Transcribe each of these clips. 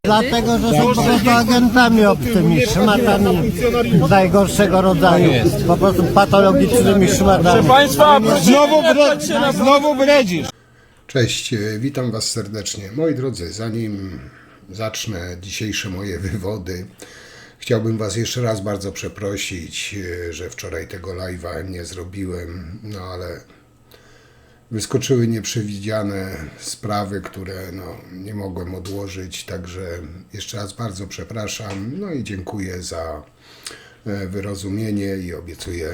Dlatego, że są po prostu agentami obcymi, szmatami najgorszego rodzaju. Po prostu patologicznymi szmatami. Proszę Państwa, znowu bredzisz. Cześć, witam Was serdecznie. Moi drodzy, zanim zacznę dzisiejsze moje wywody, chciałbym Was jeszcze raz bardzo przeprosić, że wczoraj tego live'a nie zrobiłem, no ale wyskoczyły nieprzewidziane sprawy, które nie mogłem odłożyć, także jeszcze raz bardzo przepraszam, no i dziękuję za wyrozumienie i obiecuję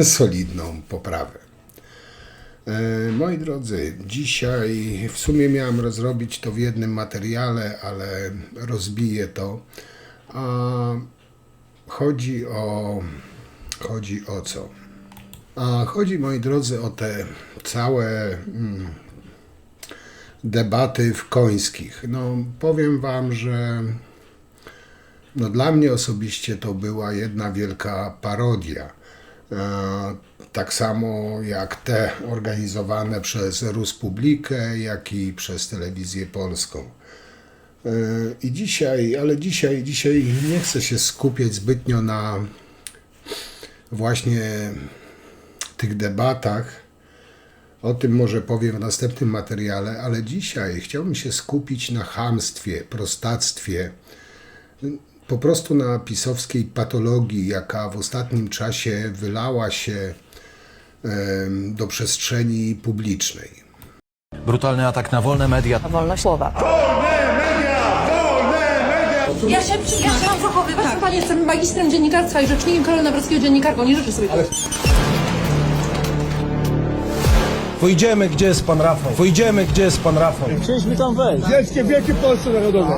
solidną poprawę. Moi drodzy, dzisiaj w sumie miałem rozrobić to w jednym materiale, ale rozbiję to. Chodzi o co? Chodzi, moi drodzy, o te całe debaty w Końskich. Powiem Wam, że dla mnie osobiście to była jedna wielka parodia. Tak samo jak te organizowane przez Ruspublikę, jak i przez Telewizję Polską. I dzisiaj nie chcę się skupiać zbytnio na właśnie tych debatach. O tym może powiem w następnym materiale, ale dzisiaj chciałbym się skupić na chamstwie, prostactwie, po prostu na pisowskiej patologii, jaka w ostatnim czasie wylała się do przestrzeni publicznej. Brutalny atak na wolne media. Wolność słowa. Ja się mam zachowywać, tak. Panie, jestem magistrem dziennikarstwa i rzecznikiem Karola Nawrockiego, dziennikarką, nie życzę sobie tego. Pójdziemy, gdzie jest pan Rafał? Pójdziemy, gdzie jest pan Rafał? Chcieliśmy tam wejść. Wielkie, wielkie Polsce Narodowej.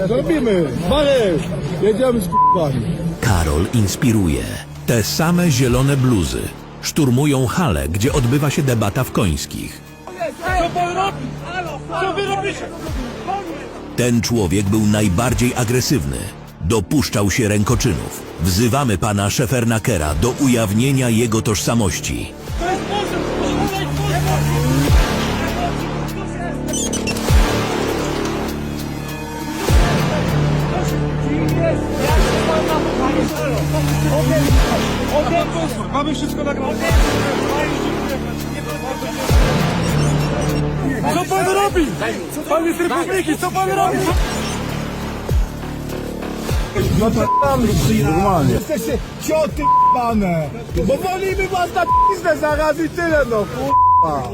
Zrobimy. Marek, jedziemy z k***ami. Karol inspiruje. Te same zielone bluzy szturmują halę, gdzie odbywa się debata w Końskich. Co pan robi? Co wy robicie? Ten człowiek był najbardziej agresywny. Dopuszczał się rękoczynów. Wzywamy pana Szefernakera do ujawnienia jego tożsamości. Mamy wszystko nagrane. Co pan robi? Pan jest Republiki, co pan robi? No to tam normalnie. Jesteście cioty p***ane, bo wolimy was na p***znę zaraz i tyle, no k***a.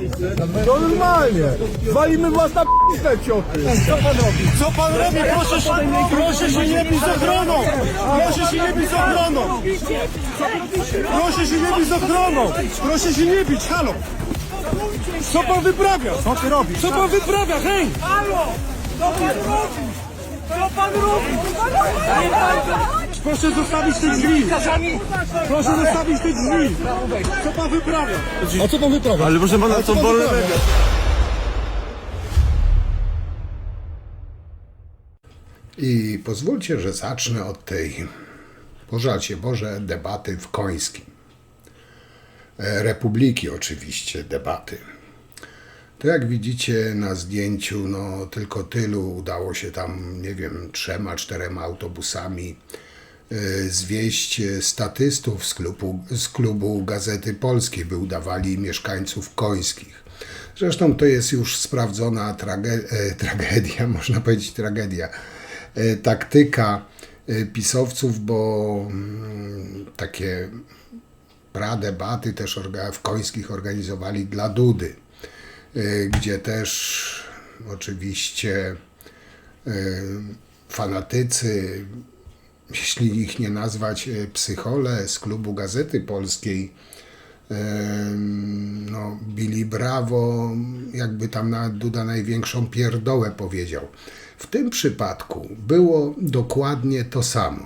No normalnie. Walimy was na p***znę, cioty. Co pan robi? Co pan robi? Proszę się nie bić z ochroną. Proszę się nie bić z ochroną. Proszę się nie bić z ochroną. Proszę się nie bić, halo. Co pan wyprawia? Co ty robisz? Co pan wyprawia, hej? Halo! Co pan robi? Co pan robi? Proszę zostawić te drzwi. Proszę zostawić te drzwi. Co pan wyprawia? A co pan wyprawia? Ale proszę pana, to wolne media. I pozwólcie, że zacznę od tej, pożalcie Boże, debaty w Końskim. Republiki oczywiście, debaty. To jak widzicie na zdjęciu, tylko tylu udało się tam, nie wiem, 3-4 autobusami zwieść statystów z klubu Gazety Polskiej, by udawali mieszkańców Końskich. Zresztą to jest już sprawdzona tragedia, można powiedzieć tragedia, taktyka pisowców, bo takie pradebaty też w Końskich organizowali dla Dudy, gdzie też oczywiście fanatycy, jeśli ich nie nazwać psychole z klubu Gazety Polskiej, bili brawo, jakby tam nawet Duda największą pierdołę powiedział. W tym przypadku było dokładnie to samo.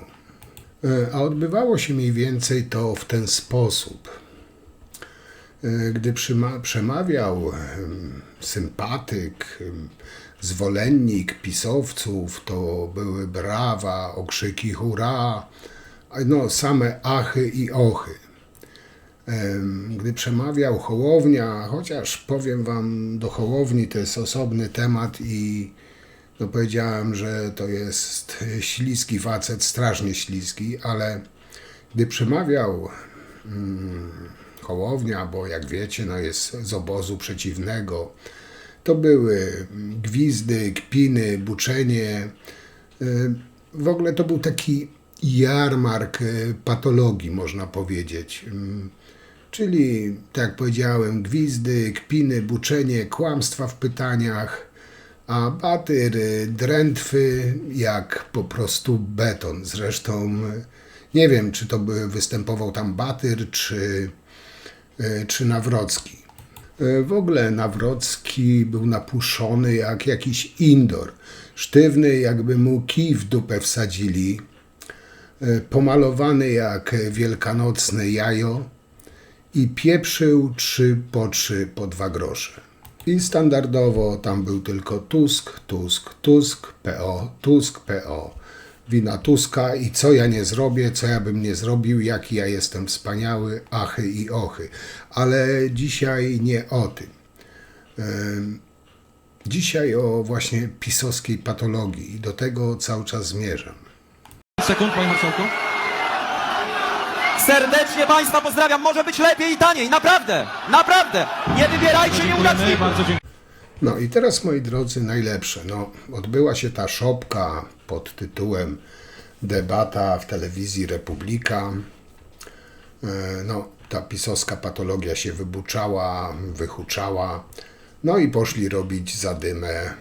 A odbywało się mniej więcej to w ten sposób. Gdy przemawiał sympatyk, zwolennik pisowców, to były brawa, okrzyki hurra, same achy i ochy. Gdy przemawiał Hołownia, chociaż powiem wam, do Hołowni to jest osobny temat i No powiedziałem, że to jest śliski facet, strasznie śliski, ale gdy przemawiał Hołownia, bo jak wiecie, no jest z obozu przeciwnego, to były gwizdy, kpiny, buczenie. W ogóle to był taki jarmark patologii, można powiedzieć. Czyli, tak jak powiedziałem, gwizdy, kpiny, buczenie, kłamstwa w pytaniach, a Batyr drętwy jak po prostu beton. Zresztą nie wiem, czy to by występował tam Batyr, czy Nawrocki. W ogóle Nawrocki był napuszony jak jakiś indoor. Sztywny, jakby mu kij w dupę wsadzili. Pomalowany jak wielkanocne jajo i pieprzył 3 po 3 po 2 grosze. I standardowo tam był tylko Tusk, Tusk, Tusk, PO, Tusk, PO. Wina Tuska i co ja nie zrobię, co ja bym nie zrobił, jaki ja jestem wspaniały, achy i ochy. Ale dzisiaj nie o tym. Dzisiaj o właśnie pisowskiej patologii i do tego cały czas zmierzam. Sekund, panie marszałku. Serdecznie Państwa pozdrawiam, może być lepiej i taniej, naprawdę, naprawdę, nie wybierajcie nieudaczników. Bardzo dziękuję. No i teraz, moi drodzy, najlepsze. No, odbyła się ta szopka pod tytułem Debata w telewizji Republika. No, ta pisowska patologia się wybuczała, wyhuczała. No i poszli robić zadymę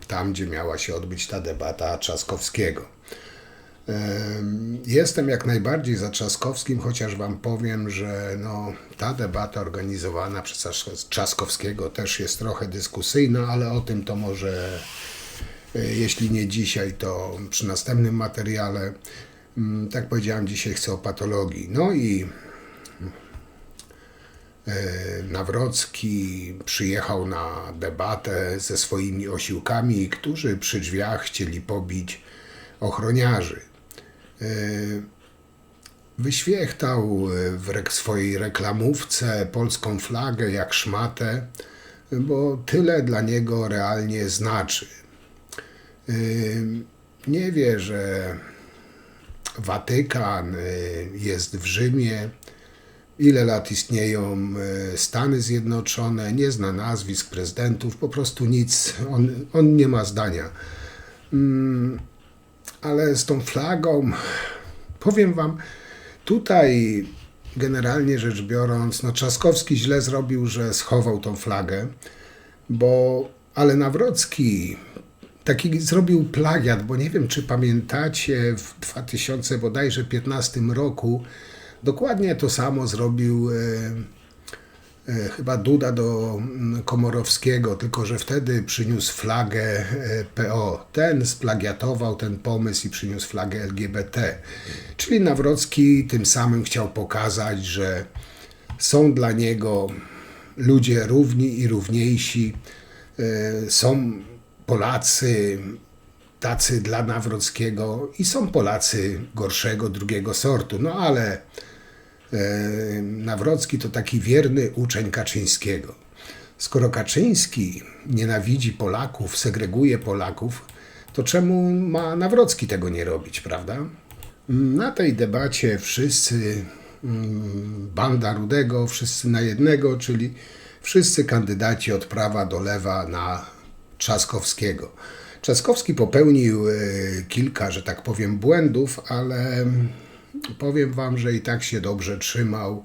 tam, gdzie miała się odbyć ta debata Trzaskowskiego. Jestem jak najbardziej za Trzaskowskim, chociaż wam powiem, że no, ta debata organizowana przez Trzaskowskiego też jest trochę dyskusyjna, ale o tym to może, jeśli nie dzisiaj, to przy następnym materiale. Tak powiedziałem, dzisiaj chcę o patologii. No i Nawrocki przyjechał na debatę ze swoimi osiłkami, którzy przy drzwiach chcieli pobić ochroniarzy. Wyświechtał w swojej reklamówce polską flagę jak szmatę, bo tyle dla niego realnie znaczy. Nie wie, że Watykan jest w Rzymie, ile lat istnieją Stany Zjednoczone, nie zna nazwisk prezydentów, po prostu nic, on nie ma zdania. Ale z tą flagą, powiem wam, tutaj generalnie rzecz biorąc, no Trzaskowski źle zrobił, że schował tą flagę, ale Nawrocki taki zrobił plagiat, bo nie wiem, czy pamiętacie, w 2015 roku dokładnie to samo zrobił chyba Duda do Komorowskiego, tylko że wtedy przyniósł flagę PO. Ten splagiatował ten pomysł i przyniósł flagę LGBT. Czyli Nawrocki tym samym chciał pokazać, że są dla niego ludzie równi i równiejsi. Są Polacy tacy dla Nawrockiego i są Polacy gorszego, drugiego sortu. No ale Nawrocki to taki wierny uczeń Kaczyńskiego. Skoro Kaczyński nienawidzi Polaków, segreguje Polaków, to czemu ma Nawrocki tego nie robić, prawda? Na tej debacie wszyscy, banda Rudego, wszyscy na jednego, czyli wszyscy kandydaci od prawa do lewa na Trzaskowskiego. Trzaskowski popełnił kilka, że tak powiem, błędów, ale powiem wam, że i tak się dobrze trzymał,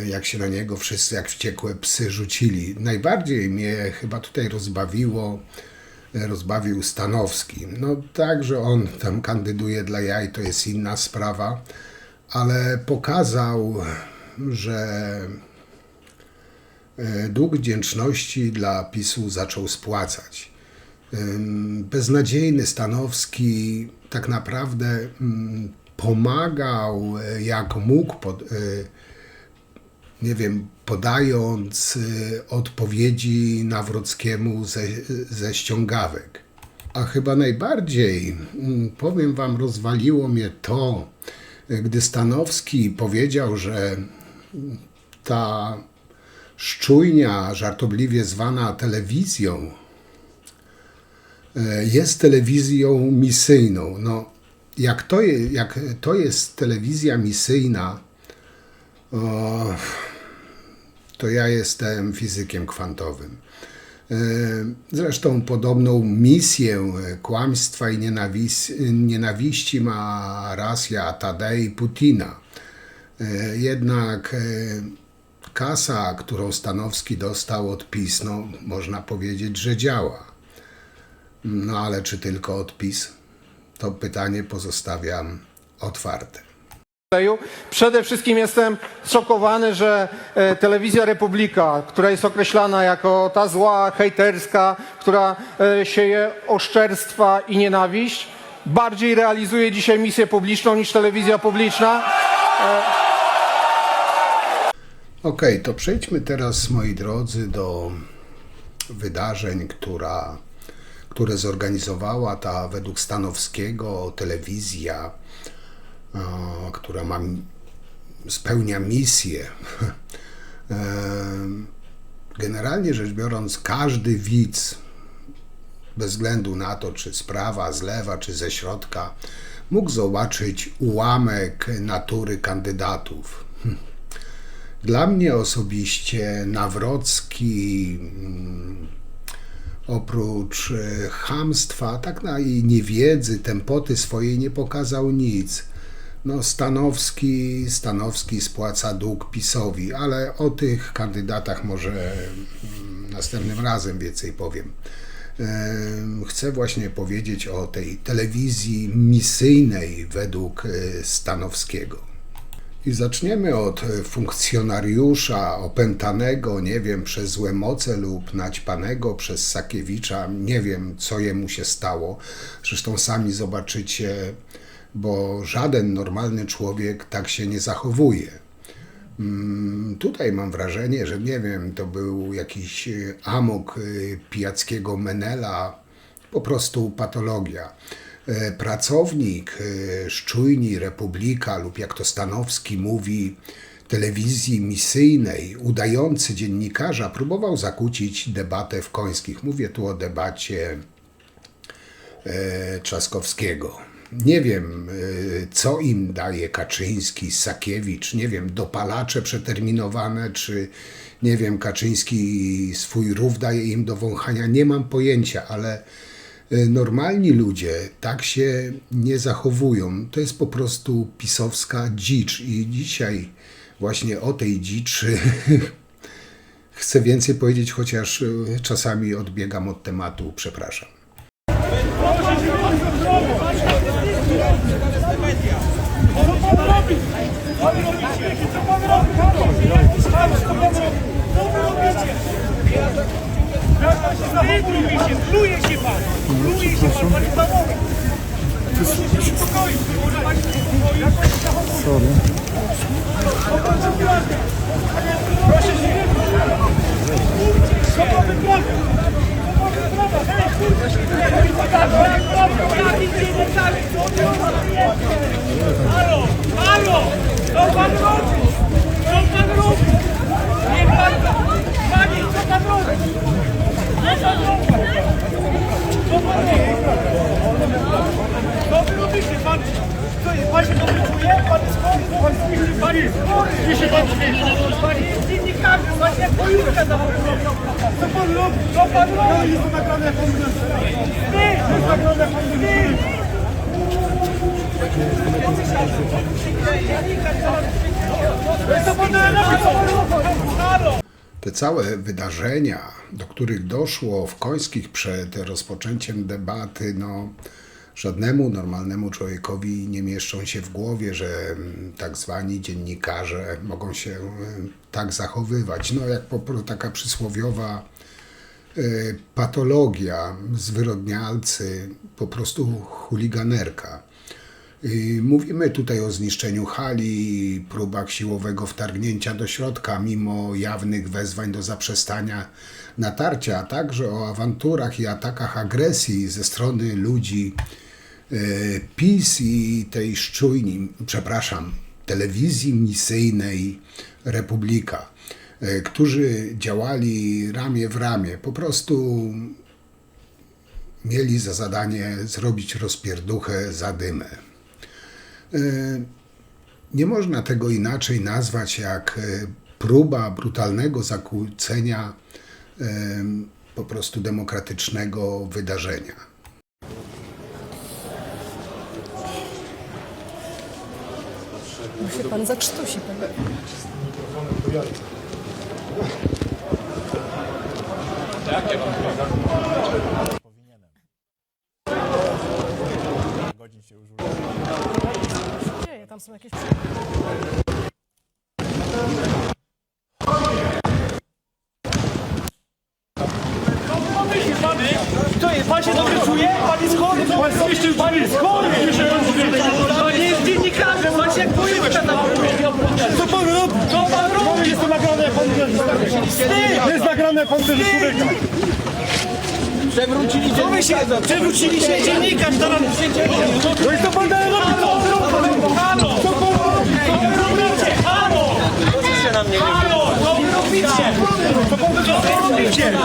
jak się na niego wszyscy jak wściekłe psy rzucili. Najbardziej mnie chyba tutaj rozbawił Stanowski. No tak, że on tam kandyduje dla jaj, to jest inna sprawa, ale pokazał, że dług wdzięczności dla PiS-u zaczął spłacać. Beznadziejny Stanowski tak naprawdę pomagał jak mógł, nie wiem, podając odpowiedzi Nawrockiemu ze ściągawek. A chyba najbardziej, powiem wam, rozwaliło mnie to, gdy Stanowski powiedział, że ta szczujnia, żartobliwie zwana telewizją, jest telewizją misyjną. No, jak to jest telewizja misyjna, to ja jestem fizykiem kwantowym. Zresztą podobną misję kłamstwa i nienawiści ma Rosja Tadej Putina. Jednak kasa, którą Stanowski dostał od PiS, no, można powiedzieć, że działa. No ale czy tylko od PiS? To pytanie pozostawiam otwarte. Przede wszystkim jestem zszokowany, że telewizja Republika, która jest określana jako ta zła, hejterska, która sieje oszczerstwa i nienawiść, bardziej realizuje dzisiaj misję publiczną niż telewizja publiczna. Okej, to przejdźmy teraz, moi drodzy, do wydarzeń, które zorganizowała ta według Stanowskiego telewizja, która spełnia misję. Generalnie rzecz biorąc, każdy widz, bez względu na to, czy z prawa, z lewa, czy ze środka, mógł zobaczyć ułamek natury kandydatów. Dla mnie osobiście Nawrocki, oprócz chamstwa, tak i niewiedzy, tempoty swojej nie pokazał nic. No, Stanowski spłaca dług PiS-owi, ale o tych kandydatach może następnym razem więcej powiem. Chcę właśnie powiedzieć o tej telewizji misyjnej według Stanowskiego. I zaczniemy od funkcjonariusza opętanego, nie wiem, przez złe moce lub naćpanego przez Sakiewicza. Nie wiem, co jemu się stało. Zresztą sami zobaczycie, bo żaden normalny człowiek tak się nie zachowuje. Tutaj mam wrażenie, że nie wiem, to był jakiś amok pijackiego menela, po prostu patologia. Pracownik szczujni Republika lub jak to Stanowski mówi, telewizji misyjnej, udający dziennikarza, próbował zakłócić debatę w Końskich. Mówię tu o debacie Trzaskowskiego. Nie wiem, co im daje Kaczyński, Sakiewicz, nie wiem, dopalacze przeterminowane, czy nie wiem, Kaczyński swój rów daje im do wąchania, nie mam pojęcia, ale normalni ludzie tak się nie zachowują. To jest po prostu pisowska dzicz i dzisiaj właśnie o tej dziczy chcę więcej powiedzieć, chociaż czasami odbiegam od tematu, przepraszam. Pluje się pan! Pluje się pan, panie panowie! Spokojnie, sorry. Proszę się! Halo! Halo! Co pan robi? Co pan robi? Nie pan! Panie, co pan robi? Co wy robicie, pan? Co jest? Pan się dobrze czuje? Pan jest chory? Pan jest chory! Nie się pan czuje? Pan jest dziennikarzem, pan jak bojówka zawodowa. Co pan robi? Co pan robi? Jest to nagrane jak on mówi. Ty! Jest nagrane jak on mówi. Co pan robi? Halo! Te całe wydarzenia, do których doszło w Końskich przed rozpoczęciem debaty, no żadnemu normalnemu człowiekowi nie mieszczą się w głowie, że tak zwani dziennikarze mogą się tak zachowywać. No jak taka przysłowiowa patologia, zwyrodnialcy, po prostu chuliganerka. Mówimy tutaj o zniszczeniu hali, próbach siłowego wtargnięcia do środka mimo jawnych wezwań do zaprzestania natarcia, a także o awanturach i atakach agresji ze strony ludzi PiS i tej szczujni, telewizji misyjnej Republika, którzy działali ramię w ramię. Po prostu mieli za zadanie zrobić rozpierduchę za dymę. Nie można tego inaczej nazwać jak próba brutalnego zakłócenia po prostu demokratycznego wydarzenia. Się pan zakrztusi. Tam są jakieś... Pan się dobrze czuje? Pan jest chory? Pan jest chory! Pan nie jest dziennikarzem, pan się jak polityka tam. Co pan robi? Co pan robi? Jest to nagrane, jak pan jest nagrane, jak pan człowieka. Przewróciliście dziennikarz, teraz no i co pan dalej robi? Halo! Co pan robicie? Halo! Halo! Co wy robicie? Co wy robicie?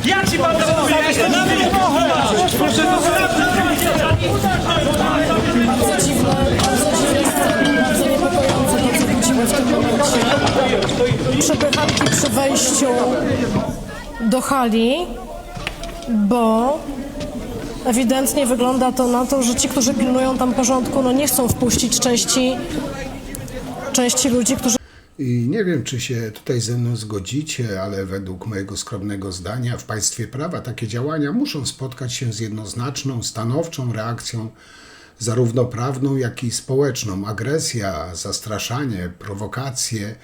Jak się pan zachowuje? To nawet nie można! Proszę zostawić! Bardzo dziwne, bardzo niepokojące, to co widzimy w tym momencie. Przepychanki przy wejściu do hali, bo ewidentnie wygląda to na to, że ci, którzy pilnują tam porządku, no nie chcą wpuścić części ludzi, którzy... I nie wiem, czy się tutaj ze mną zgodzicie, ale według mojego skromnego zdania w państwie prawa takie działania muszą spotkać się z jednoznaczną, stanowczą reakcją zarówno prawną, jak i społeczną. Agresja, zastraszanie, prowokacje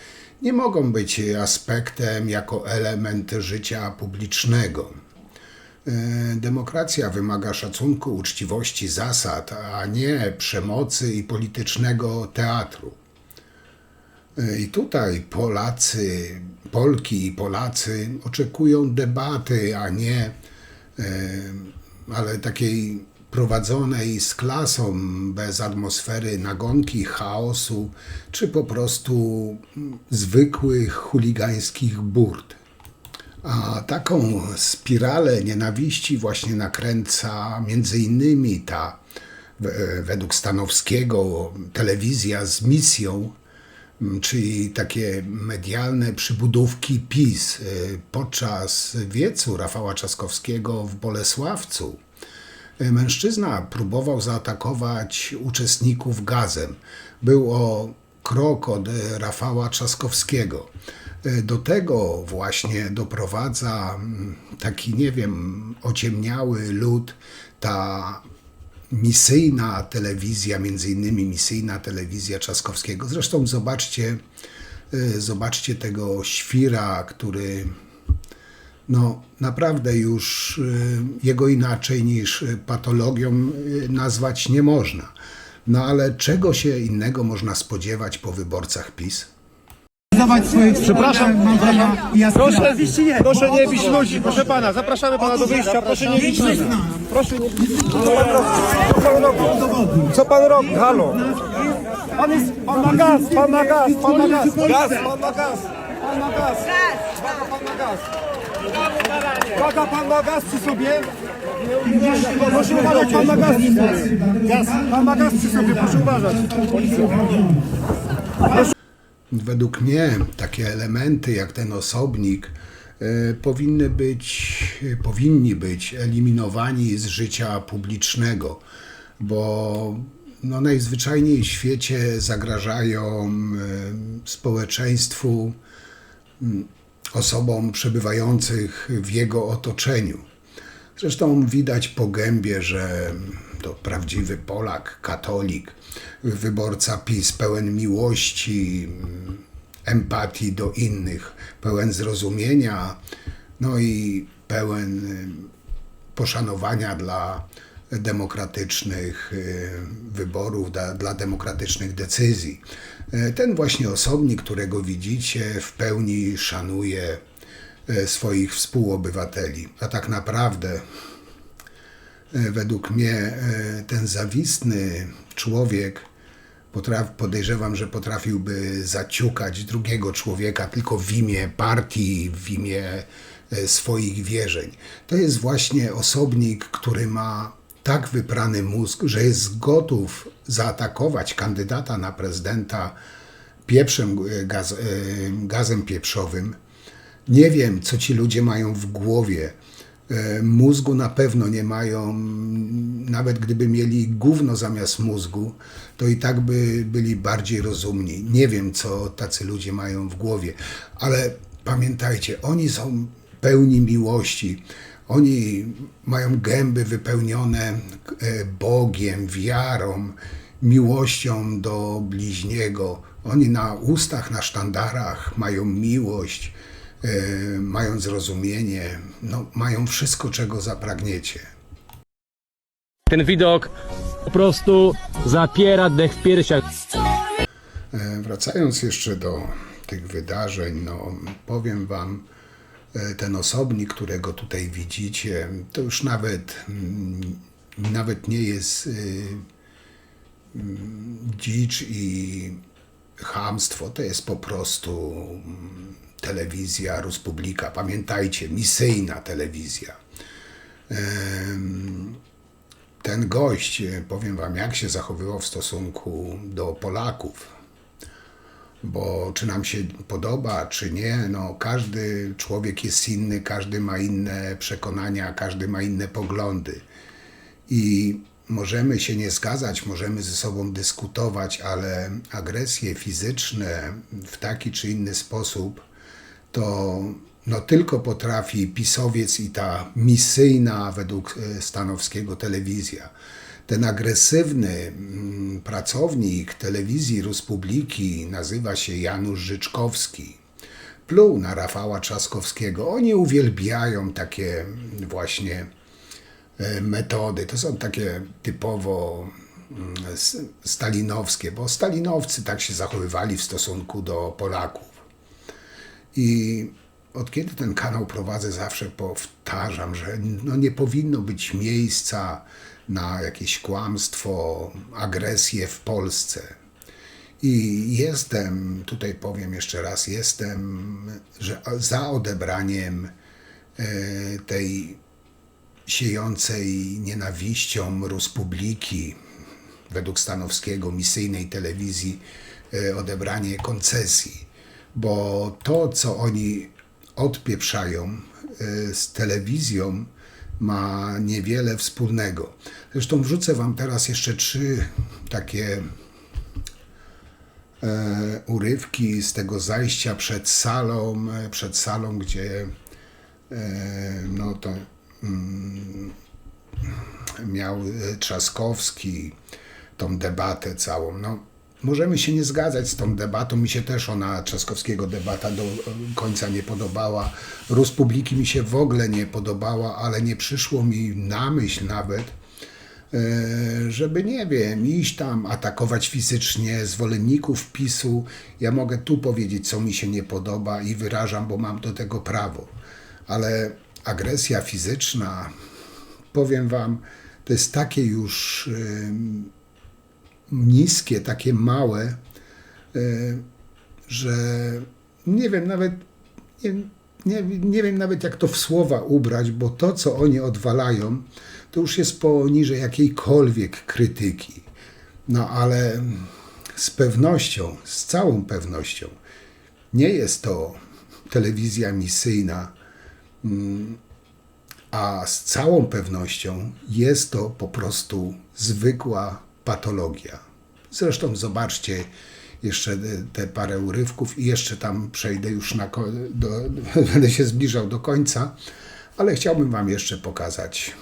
nie mogą być aspektem jako element życia publicznego. Demokracja wymaga szacunku, uczciwości, zasad, a nie przemocy i politycznego teatru. I tutaj Polki i Polacy oczekują debaty, a nie ale takiej prowadzonej z klasą, bez atmosfery nagonki, chaosu, czy po prostu zwykłych chuligańskich burt. A taką spiralę nienawiści właśnie nakręca między innymi ta, według Stanowskiego, telewizja z misją, czyli takie medialne przybudówki PiS. Podczas wiecu Rafała Trzaskowskiego w Bolesławcu mężczyzna próbował zaatakować uczestników gazem. Był o krok od Rafała Trzaskowskiego. Do tego właśnie doprowadza taki, nie wiem, ociemniały lud, ta misyjna telewizja, między innymi misyjna telewizja Trzaskowskiego. Zresztą zobaczcie tego świra, który no naprawdę już jego inaczej niż patologią nazwać nie można. No ale czego się innego można spodziewać po wyborcach PiS? Przepraszam, proszę nie bić ludzi, proszę pana, zapraszamy pana do wyjścia, proszę nie bić ludzi. Proszę nie bić. Co pan robi? Halo? Pan ma gaz, pan ma gaz, pan ma gaz, pan ma gaz, pan ma gaz, pan ma gaz. Uwaga, pan ma gaz przy sobie. Proszę uważać, pan ma gaz przy sobie. Pan ma gaz przy sobie, proszę uważać. Według mnie takie elementy jak ten osobnik powinni być eliminowani z życia publicznego, bo no, najzwyczajniej w świecie zagrażają społeczeństwu, osobom przebywających w jego otoczeniu. Zresztą widać po gębie, że to prawdziwy Polak, katolik, wyborca PiS, pełen miłości, empatii do innych, pełen zrozumienia, no i pełen poszanowania dla demokratycznych wyborów, dla demokratycznych decyzji. Ten właśnie osobnik, którego widzicie, w pełni szanuje swoich współobywateli. A tak naprawdę według mnie ten zawistny człowiek, podejrzewam, że potrafiłby zaciukać drugiego człowieka tylko w imię partii, w imię swoich wierzeń. To jest właśnie osobnik, który ma tak wyprany mózg, że jest gotów zaatakować kandydata na prezydenta pieprzem, gazem pieprzowym. Nie wiem, co ci ludzie mają w głowie. Mózgu na pewno nie mają, nawet gdyby mieli gówno zamiast mózgu, to i tak by byli bardziej rozumni. Nie wiem, co tacy ludzie mają w głowie, ale pamiętajcie, oni są pełni miłości. Oni mają gęby wypełnione Bogiem, wiarą, miłością do bliźniego. Oni na ustach, na sztandarach mają miłość, mają zrozumienie, no, mają wszystko, czego zapragniecie. Ten widok po prostu zapiera dech w piersiach. Wracając jeszcze do tych wydarzeń, no, powiem wam, ten osobnik, którego tutaj widzicie, to już nawet nie jest dzicz i chamstwo, to jest po prostu telewizja Ruspublika. Pamiętajcie, misyjna telewizja. Ten gość, powiem wam, jak się zachowywał w stosunku do Polaków. Bo czy nam się podoba, czy nie, no każdy człowiek jest inny, każdy ma inne przekonania, każdy ma inne poglądy. I możemy się nie zgadzać, możemy ze sobą dyskutować, ale agresje fizyczne w taki czy inny sposób to no, tylko potrafi pisowiec i ta misyjna według Stanowskiego telewizja. Ten agresywny pracownik telewizji Ruspubliki nazywa się Janusz Życzkowski. Pluł na Rafała Trzaskowskiego. Oni uwielbiają takie właśnie metody. To są takie typowo stalinowskie, bo stalinowcy tak się zachowywali w stosunku do Polaków. I od kiedy ten kanał prowadzę, zawsze powtarzam, że no nie powinno być miejsca na jakieś kłamstwo, agresję w Polsce. I jestem, tutaj powiem jeszcze raz, jestem za odebraniem tej siejącej nienawiścią Ruspubliki, według Stanowskiego, misyjnej telewizji, odebranie koncesji. Bo to, co oni odpieprzają z telewizją, ma niewiele wspólnego. Zresztą wrzucę wam teraz jeszcze 3 takie urywki z tego zajścia przed salą, gdzie no to miał Trzaskowski tą debatę całą. No, możemy się nie zgadzać z tą debatą, mi się też ona, Trzaskowskiego debata do końca nie podobała, Ruspubliki mi się w ogóle nie podobała, ale nie przyszło mi na myśl nawet, żeby, nie wiem, iść tam, atakować fizycznie zwolenników PiS-u. Ja mogę tu powiedzieć, co mi się nie podoba i wyrażam, bo mam do tego prawo. Ale agresja fizyczna, powiem wam, to jest takie już niskie, takie małe, że nie wiem nawet, nie wiem nawet jak to w słowa ubrać, bo to, co oni odwalają, to już jest poniżej jakiejkolwiek krytyki. No ale z pewnością, z całą pewnością, nie jest to telewizja misyjna, a z całą pewnością jest to po prostu zwykła patologia. Zresztą zobaczcie jeszcze te parę urywków i jeszcze tam przejdę już będę się zbliżał do końca, ale chciałbym wam jeszcze pokazać,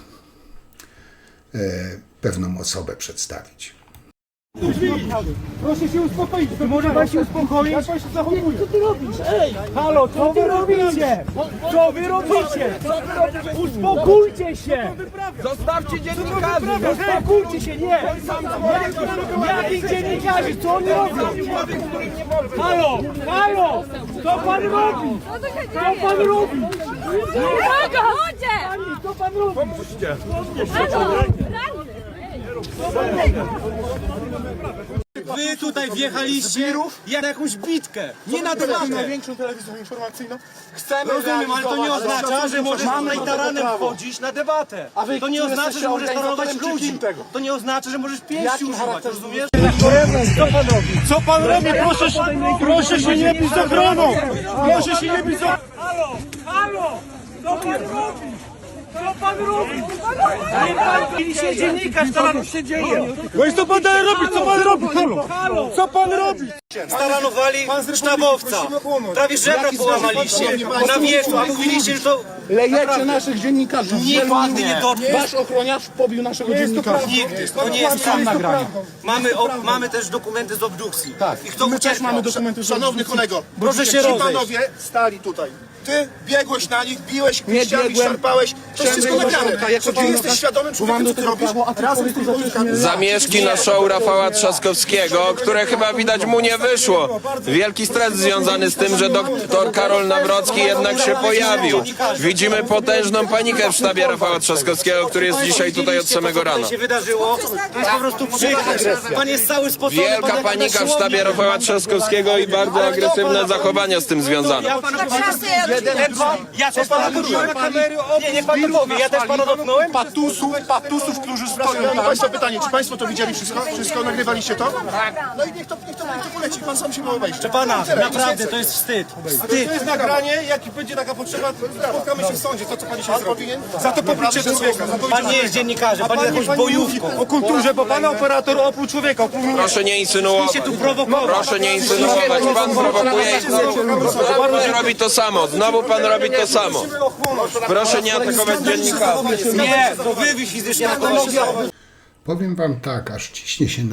pewną osobę przedstawić. Proszę się uspokoić, może pan się uspokoić? Jak pan się zachowuje? Co ty robisz? Ej! Halo, co wy robicie? Co wy robicie? Uspokójcie się! Zostawcie dziennikarzy! Uspokójcie się, nie! Jakich dziennikarzy? Co oni robią? Halo! Halo! Co pan robi? Co pan robi? Co pan robi? Pomóżcie! Wy tutaj wjechaliście jak jakąś bitkę, nie na debatę. Największą telewizją informacyjną. Chcemy. Rozumiem, ale to nie oznacza, że możesz tutaj taranem wchodzić na debatę. To nie oznacza, że możesz tarować ludzi. To nie oznacza, że możesz pięści używać, rozumiesz? Co pan robi? Co pan robi? Proszę się nie bić z ochroną! Proszę się nie bić z ochroną! Halo! Co pan robi? Co pan robi? Pan dziennikarz, co tam się dzieje? No i co pan dalej robi? Co pan robi? Halo! Co pan robi? Staranowali sztabowca. Prawie żebra połamaliście. Na wiecu, a mówiliście, że to... Lejecie naszych dziennikarzy. Nikt nigdy nie dotknie. Wasz ochroniarz pobił naszego dziennikarza. Nigdy. To nie jest sam nagranie. Mamy też dokumenty z obdukcji. Tak. I kto uciekł? Mamy dokumenty. Szanowny kolego, Proszę się ci rozejść. panowie stali tutaj. Ty biegłeś na nich, biłeś pięściami, szarpałeś. To jest wszystko nagrane. Czy ty jesteś świadomym człowiekiem, co ty robisz? Razem z tymi policzkami. Zamieszki na show Rafała Trzaskowskiego, które chyba widać mu nie wyszło. Wielki stres związany z tym, że doktor Karol Nawrocki jednak się pojawił. Widzimy potężną panikę w sztabie Rafała Trzaskowskiego, który jest dzisiaj tutaj od samego rana. Co się wydarzyło? To jest po prostu przykre. Pan jest cały spocony. Wielka panika w sztabie Rafała Trzaskowskiego i bardzo agresywne zachowania z tym związane. Ja też pana dotknąłem. Nie, niech pan to powie. Ja też pana dotknąłem. Patusów, którzy stoją. Mam państwa pytanie, czy państwo to widzieli wszystko? Wszystko nagrywaliście to? Tak. No i niech to poleci, pan sam się ma obejść. Proszę pana, naprawdę to jest wstyd. To jest nagranie, jak będzie taka potrzeba, spotkamy się w sądzie. To co pan dzisiaj zrobi? Za to pobicie człowieka. Pan nie jest dziennikarzem, pan jest jakąś bojówką. O kulturze, bo pana operator opluł człowieka. Proszę nie insynuować. Proszę nie insynuować. Pan prowokuje i znowu pan robi to samo. Znowu pan robi to samo. Proszę nie atakować dziennikarzy. Nie, to wy fizycznie atakowacie. Powiem wam tak, aż ciśnie się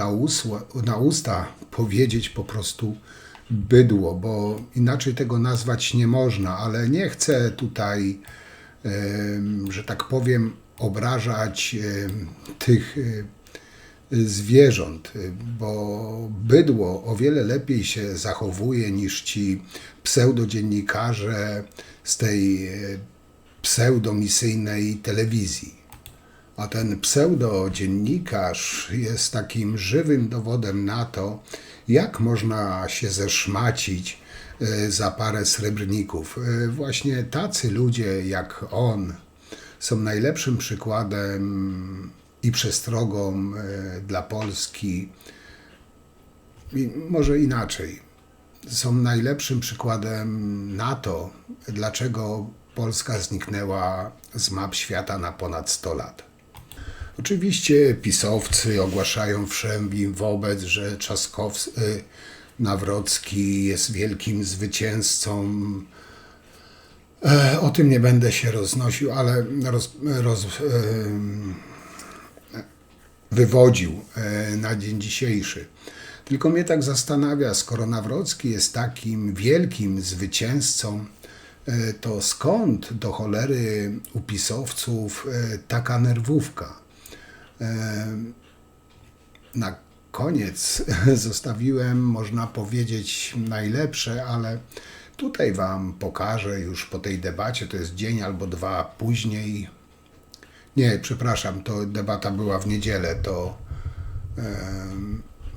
na usta powiedzieć po prostu bydło, bo inaczej tego nazwać nie można, ale nie chcę tutaj, że tak powiem, obrażać tych zwierząt, bo bydło o wiele lepiej się zachowuje niż ci pseudodziennikarze z tej pseudomisyjnej telewizji. A ten pseudodziennikarz jest takim żywym dowodem na to, jak można się zeszmacić za parę srebrników. Właśnie tacy ludzie jak on są najlepszym przykładem i przestrogą dla Polski. I może inaczej. Są najlepszym przykładem na to, dlaczego Polska zniknęła z map świata na ponad 100 lat. Oczywiście pisowcy ogłaszają wszędym wobec, że Nawrocki jest wielkim zwycięzcą. O tym nie będę się roznosił, ale wywodził na dzień dzisiejszy. Tylko mnie tak zastanawia, skoro Nawrocki jest takim wielkim zwycięzcą, to skąd do cholery u pisowców taka nerwówka? Na koniec zostawiłem, można powiedzieć, najlepsze, ale tutaj wam pokażę już po tej debacie, to jest dzień albo dwa później. Nie, przepraszam, to debata była w niedzielę, to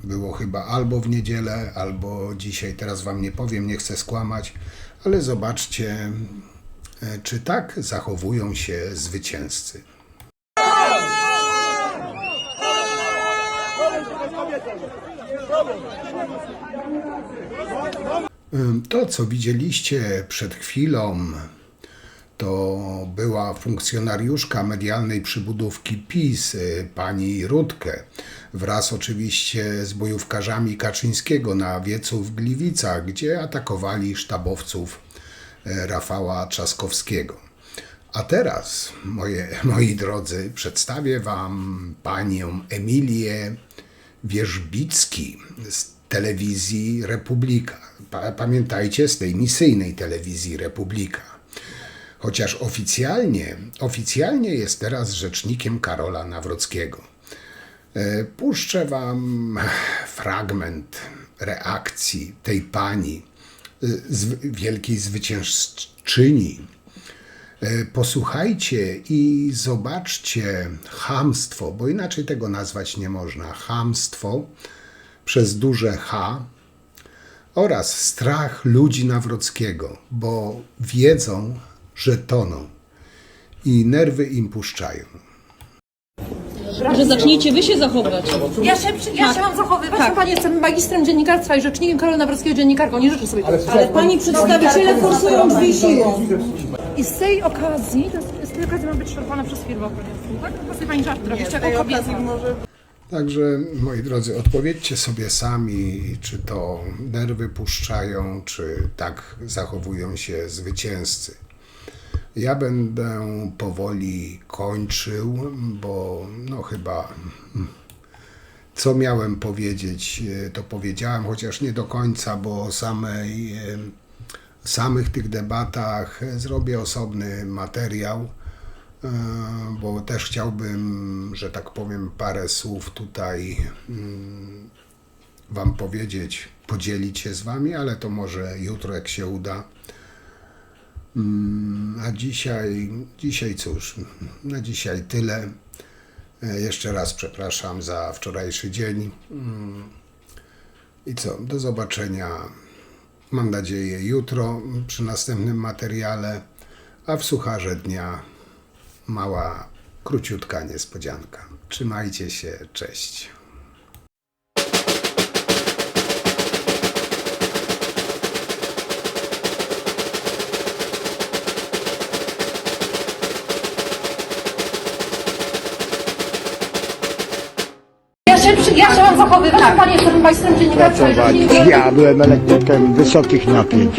było chyba albo w niedzielę, albo dzisiaj, teraz wam nie powiem, nie chcę skłamać, ale zobaczcie, czy tak zachowują się zwycięzcy. To, co widzieliście przed chwilą, to była funkcjonariuszka medialnej przybudówki PiS, pani Rutkę, wraz oczywiście z bojówkarzami Kaczyńskiego na wiecu w Gliwicach, gdzie atakowali sztabowców Rafała Trzaskowskiego. A teraz, moi drodzy, przedstawię wam panią Emilię Wierzbicki z telewizji Republika. Pamiętajcie, z tej misyjnej telewizji Republika. Chociaż oficjalnie jest teraz rzecznikiem Karola Nawrockiego. Puszczę wam fragment reakcji tej pani, wielkiej zwyciężczyni. Posłuchajcie i zobaczcie chamstwo, bo inaczej tego nazwać nie można, chamstwo przez duże H oraz strach ludzi Nawrockiego, bo wiedzą, że toną i nerwy im puszczają. Że zacznijcie wy się zachowywać. Ja się mam zachowywać, tak. Pani jestem magistrem dziennikarstwa i rzecznikiem Karola Nawrockiego, dziennikarką, nie życzę sobie tego. Ale pani przedstawiciele forsują drzwi siłą. I z tej okazji mam być szarpana przez firmę ochroniarską, tak? Po prostu pani żart robić jako kobieta. Także, moi drodzy, odpowiedzcie sobie sami, czy to nerwy puszczają, czy tak zachowują się zwycięzcy. Ja będę powoli kończył, bo no chyba co miałem powiedzieć, to powiedziałem, chociaż nie do końca, bo o samych tych debatach zrobię osobny materiał, bo też chciałbym, że tak powiem, parę słów tutaj wam powiedzieć, podzielić się z wami, ale to może jutro, jak się uda. A dzisiaj cóż, na dzisiaj tyle. Jeszcze raz przepraszam za wczorajszy dzień. I co, do zobaczenia, mam nadzieję, jutro przy następnym materiale, a w sucharze dnia mała, króciutka niespodzianka. Trzymajcie się, cześć. Ja się mam zachowywać, pani jestem magistrem dziennikarstwa i rzecznikiem. Ja byłem elektrykiem wysokich napięć.